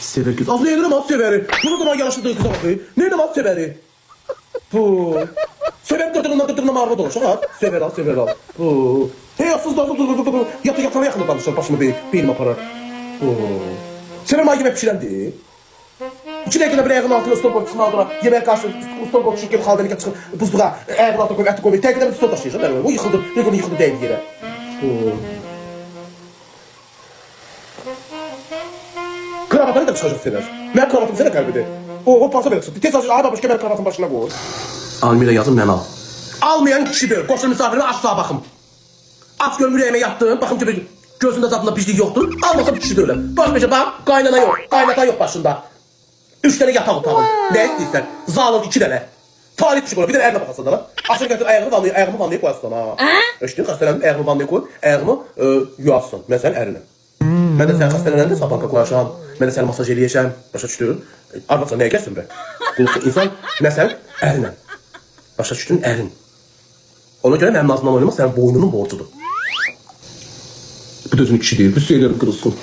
Sever kız. Aslında yedirəm az severi. Bunu da ben yanaştırdığı kıza bakayım. Nerede az severi? Bu. Sever dırdırına marva dolaşır ha. Sever al, sever al. Bu. Hey asız da yatana yakında danışır. Başımı benim aparar. Bu. Sever may yemek pişiren değil. İçine bir ayağının altına stol boyuntusunu aldılar. Yemeğe karşı stol boyuntusu gibi kaldığını çıkıp buzluğa ayağının altına koyup eti koyup tekrar bir stol taşıyacak. O yıkıldı. Bir gün yıkıldı değil yere. Kravatını da çıkacak Sever. Ben kravatımı sana kalbide. O parça böyle çıktı. Tez açıyor. Ay babuş kemer kravatın başına koy. Almira yazın ben al. Almayan kişidir. Koşun misafirine asla bakım. Aç gönül yüreğime yattım. Bakım ki gözünde zatında pislik yoktur. Almasam kişi de öyle. Baş başa bak. Kaynana yok. Kaynata yok başında. 3 tane yatak otağın. Ne istiyorsan? Zalın 2 tane. Talih küçük olur. Bir de ayağına bakasın da lan. Akşam getir ayağımı vanlıya koyarsın ha. Eşittin hastanenin ayağımı vanlıya koy. Ayağımı yuvarsın. Mesela erine. Ben de sen hastanelerinde sapanka koyacağım. Ben de sen masaj eləyəcəm. Başa düşdün? Arvadsan neye gəlsin be? Qulluqda insan mesela erine. Başa düşdün erin. Ona göre benim nazımdan oynamaq sənin boynunun borcudur. Bu da özünün kişi deyil. Bir şeylerim kırılsın.